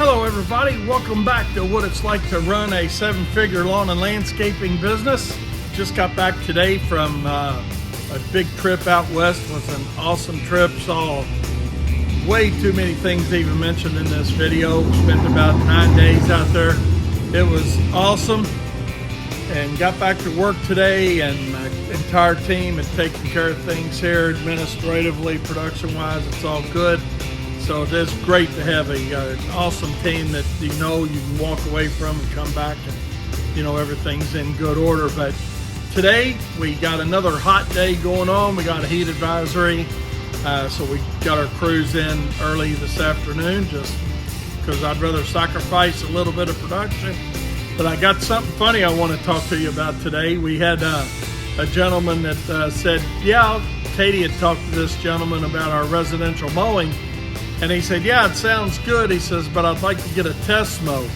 Hello everybody, welcome back to what it's like to run a seven-figure lawn and landscaping business. Just got back today from a big trip out west. It was an awesome trip, saw way too many things to even mention in this video. Spent about 9 days out there. It was awesome, and got back to work today, and my entire team had taken care of things here administratively, production-wise. It's all good. So it is great to have an awesome team that you can walk away from and come back and everything's in good order. But today we got another hot day going on. We got a heat advisory, so we got our crews in early this afternoon just because I'd rather sacrifice a little bit of production. But I got something funny I want to talk to you about today. We had a gentleman that said, yeah, Katie had talked to this gentleman about our residential mowing. And he said, yeah, it sounds good. He says, but I'd like to get a test mow.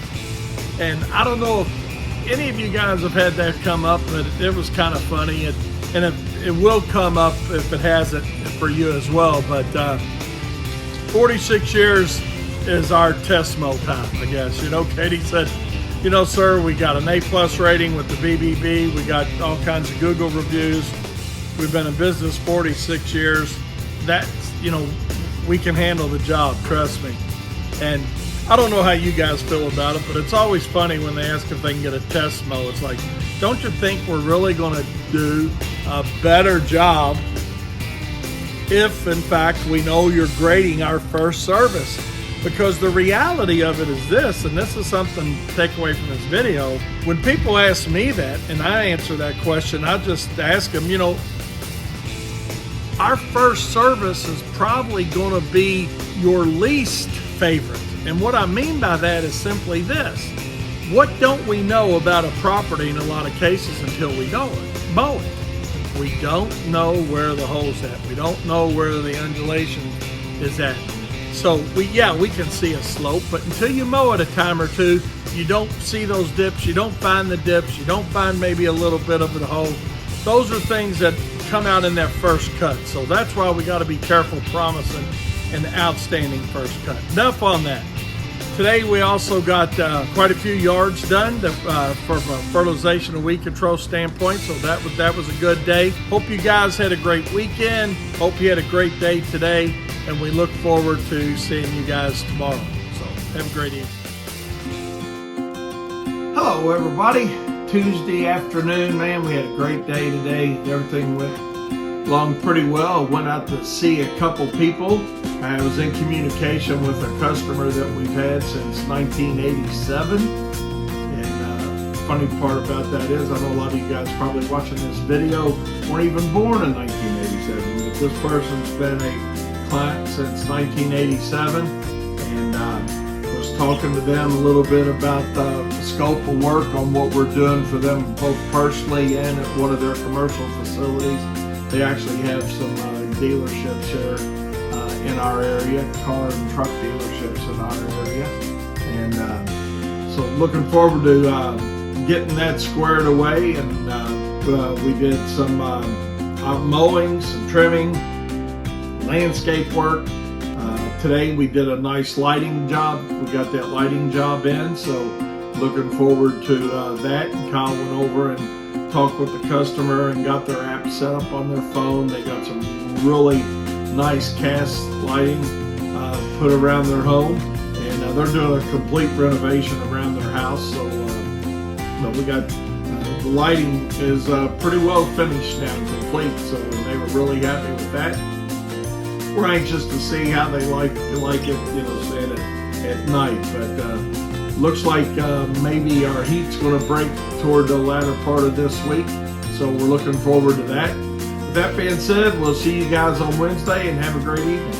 And I don't know if any of you guys have had that come up, but it was kind of funny. And it will come up if it hasn't for you as well. But 46 years is our test mow time, I guess. Katie said, sir, we got an A+ rating with the BBB. We got all kinds of Google reviews. We've been in business 46 years. That's, we can handle the job, trust me. And I don't know how you guys feel about it, but it's always funny when they ask if they can get a test mow. It's like, don't you think we're really going to do a better job if, in fact, we know you're grading our first service? Because the reality of it is this, and this is something to take away from this video. When people ask me that, and I answer that question, I just ask them, our first service is probably going to be your least favorite. And what I mean by that is simply this. What don't we know about a property in a lot of cases until we mow it? We don't know where the hole's at. We don't know where the undulation is at. So we can see a slope, but until you mow it a time or two, you don't see those dips. You don't find the dips. You don't find maybe a little bit of the hole. Those are things that come out in that first cut. So that's why we got to be careful promising an outstanding first cut. Enough on that. Today we also got quite a few yards done from a fertilization and weed control standpoint. So that was a good day. Hope you guys had a great weekend. Hope you had a great day today. And we look forward to seeing you guys tomorrow. So have a great evening. Hello everybody. Tuesday afternoon, man, we had a great day today. Everything went along pretty well. I went out to see a couple people. I was in communication with a customer that we've had since 1987. And funny part about that is, I know a lot of you guys probably watching this video weren't even born in 1987, but this person's been a client since 1987, and was talking to them a little bit about the scope of work on what we're doing for them, both personally and at one of their commercial facilities. They actually have some dealerships here in our area, car and truck dealerships in our area, and so looking forward to getting that squared away. And we did some mowing, some trimming, landscape work. Today we did a nice lighting job. We got that lighting job in, so looking forward to that. And Kyle went over and talked with the customer and got their app set up on their phone. They got some really nice cast lighting put around their home, and they're doing a complete renovation around their house. So we got the lighting is pretty well finished now, complete. So they were really happy with that. We're anxious to see how they like it, saying it at night. But looks like maybe our heat's going to break toward the latter part of this week. So we're looking forward to that. With that being said, we'll see you guys on Wednesday, and have a great evening.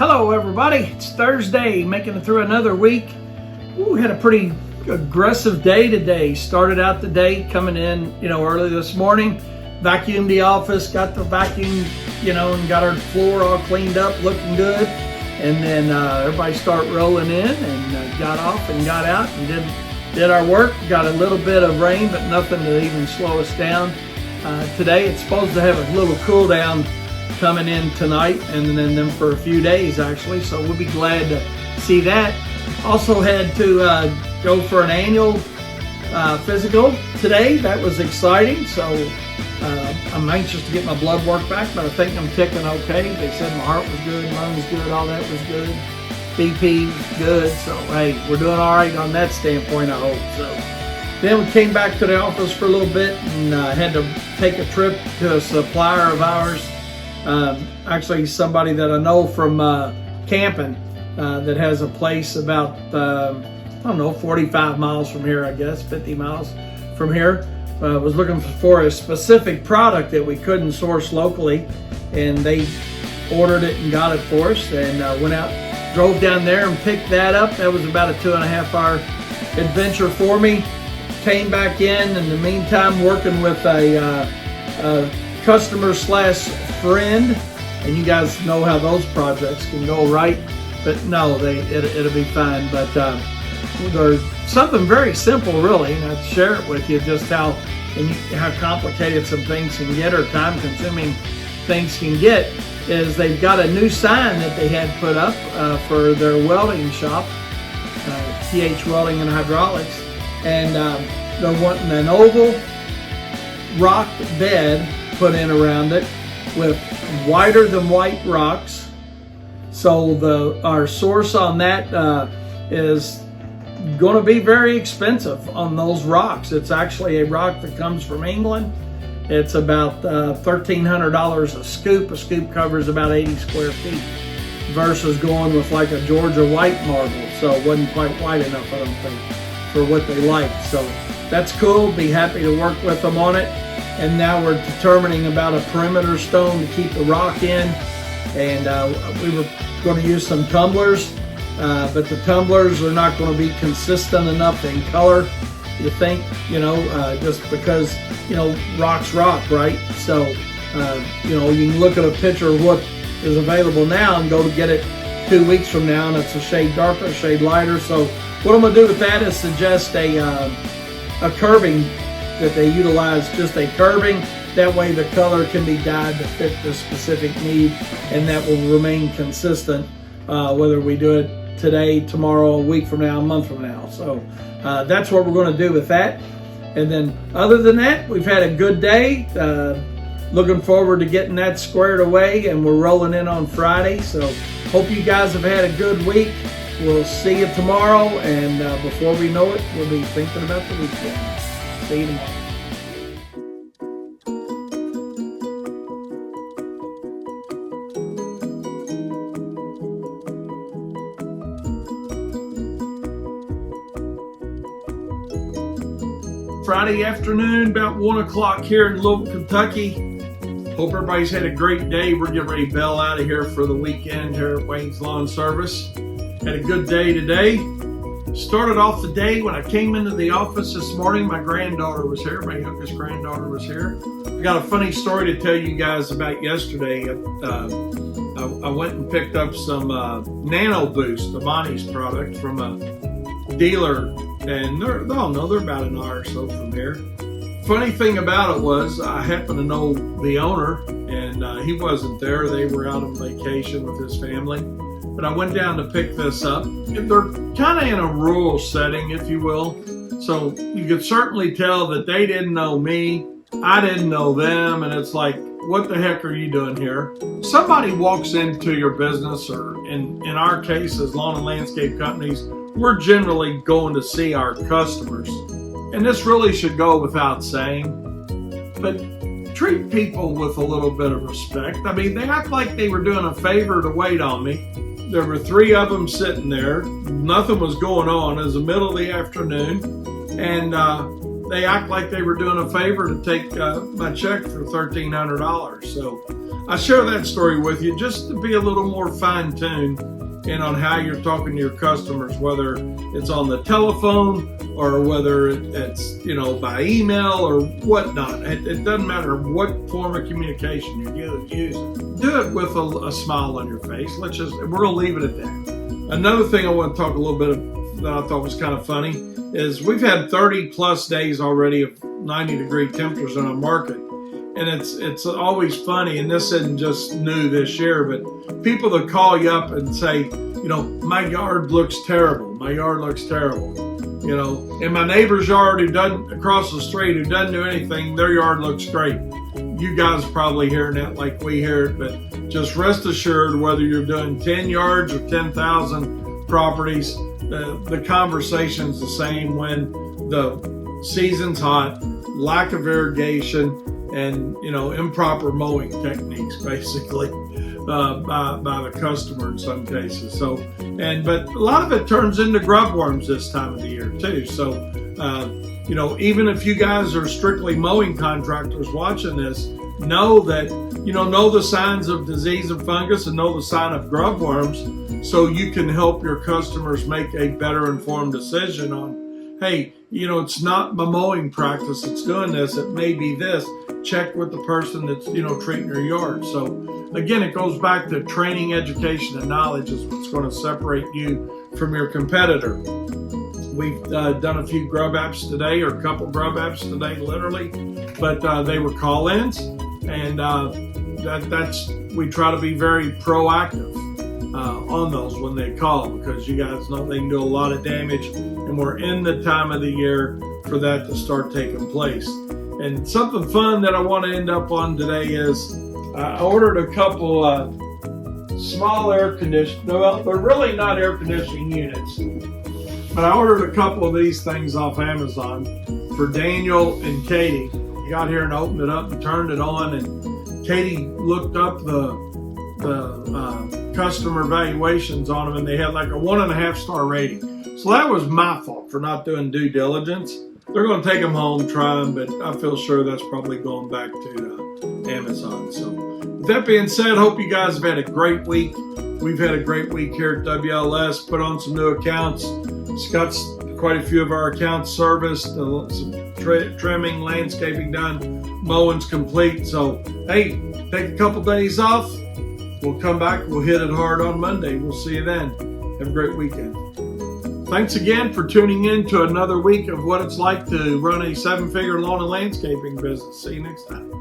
Hello everybody, it's Thursday, making it through another week. We had a pretty aggressive day today. Started out the day coming in, early this morning, vacuumed the office, got the vacuum, and got our floor all cleaned up, looking good. And then everybody started rolling in and got off and got out and did our work. Got a little bit of rain, but nothing to even slow us down. Today it's supposed to have a little cool down coming in tonight and then for a few days actually, so we'll be glad to see that. Also had to go for an annual physical today. That was exciting, so I'm anxious to get my blood work back, but I think I'm ticking okay. They said my heart was good, lungs good, all that was good, BP good, so hey, we're doing all right on that standpoint, I hope. So then we came back to the office for a little bit and had to take a trip to a supplier of ours. Actually somebody that I know from camping that has a place about 45 miles from here, I guess 50 miles from here. Was looking for a specific product that we couldn't source locally, and they ordered it and got it for us, and went out, drove down there and picked that up. That was about a 2.5 hour adventure for me. Came back in the meantime working with a customer slash friend, and you guys know how those projects can go, right? But no, it'll be fine. But there's something very simple, really, and I'd share it with you just how complicated some things can get, or time-consuming things can get. Is they've got a new sign that they had put up for their welding shop, TH Welding and Hydraulics, and they're wanting an oval rock bed put in around it with whiter than white rocks. So our source on that is going to be very expensive on those rocks. It's actually a rock that comes from England. It's about $1,300 a scoop. A scoop covers about 80 square feet versus going with like a Georgia white marble. So it wasn't quite white enough, I don't think, for what they liked. So that's cool. Be happy to work with them on it. And now we're determining about a perimeter stone to keep the rock in. And we were going to use some tumblers, but the tumblers are not going to be consistent enough in color, you think, just because, rock's rock, right? So, you can look at a picture of what is available now and go to get it 2 weeks from now, and it's a shade darker, a shade lighter. So what I'm going to do with that is suggest a curbing, that they utilize just a curbing. That way the color can be dyed to fit the specific need, and that will remain consistent whether we do it today, tomorrow, a week from now, a month from now. So that's what we're going to do with that. And then other than that, we've had a good day. Looking forward to getting that squared away, and we're rolling in on Friday. So hope you guys have had a good week. We'll see you tomorrow, and before we know it, we'll be thinking about the weekend. See you tomorrow. Friday afternoon, about 1 o'clock here in Louisville, Kentucky. Hope everybody's had a great day. We're getting ready to bail out of here for the weekend here at Wayne's Lawn Service. Had a good day today. Started off the day when I came into the office this morning. My granddaughter was here. My youngest granddaughter was here. I got a funny story to tell you guys about yesterday. I went and picked up some Nano Boost, the Bonnie's product, from a dealer, and they're about an hour or so from here. Funny thing about it was I happen to know the owner, and he wasn't there. They were out on vacation with his family. But I went down to pick this up. They're kind of in a rural setting, if you will. So you could certainly tell that they didn't know me. I didn't know them. And it's like, what the heck are you doing here? Somebody walks into your business, or in our case as lawn and landscape companies, we're generally going to see our customers. And this really should go without saying. But treat people with a little bit of respect. I mean, they act like they were doing a favor to wait on me. There were 3 of them sitting there. Nothing was going on. It was the middle of the afternoon. And they act like they were doing a favor to take my check for $1,300. So I share that story with you just to be a little more fine-tuned and on how you're talking to your customers, whether it's on the telephone or whether it's by email or whatnot. It doesn't matter what form of communication you're using. Do it with a smile on your face. We're gonna leave it at that. Another thing I want to talk a little bit that I thought was kind of funny is we've had 30 plus days already of 90-degree temperatures in our market. And it's always funny, and this isn't just new this year, but people that call you up and say, my yard looks terrible. My yard looks terrible. And my neighbor's yard across the street who doesn't do anything, their yard looks great. You guys are probably hearing that like we hear it, but just rest assured, whether you're doing 10 yards or 10,000 properties, the conversation's the same when the season's hot, lack of irrigation, and improper mowing techniques, basically, by the customer in some cases. But a lot of it turns into grub worms this time of the year too. So even if you guys are strictly mowing contractors watching this, know that know the signs of disease and fungus and know the sign of grub worms, so you can help your customers make a better informed decision on, hey, it's not my mowing practice that's doing this, it may be this. Check with the person that's treating your yard. So again, it goes back to training, education, and knowledge is what's going to separate you from your competitor. We've done a few grub apps today, or a couple grub apps today, literally, but they were call-ins, and we try to be very proactive on those when they call, because you guys know they can do a lot of damage, and we're in the time of the year for that to start taking place. And something fun that I want to end up on today is I ordered a couple small air conditioning. Well, they're really not air conditioning units, but I ordered a couple of these things off Amazon for Daniel and Katie. He got here and opened it up and turned it on, and Katie looked up the customer valuations on them, and they had like a 1.5 star rating. So that was my fault for not doing due diligence. They're going to take them home, try them, but I feel sure that's probably going back to Amazon. So with that being said, hope you guys have had a great week. We've had a great week here at WLS, put on some new accounts. Got quite a few of our accounts serviced, some trimming, landscaping done, mowing's complete. So, hey, take a couple days off. We'll come back. We'll hit it hard on Monday. We'll see you then. Have a great weekend. Thanks again for tuning in to another week of what it's like to run a 7-figure lawn and landscaping business. See you next time.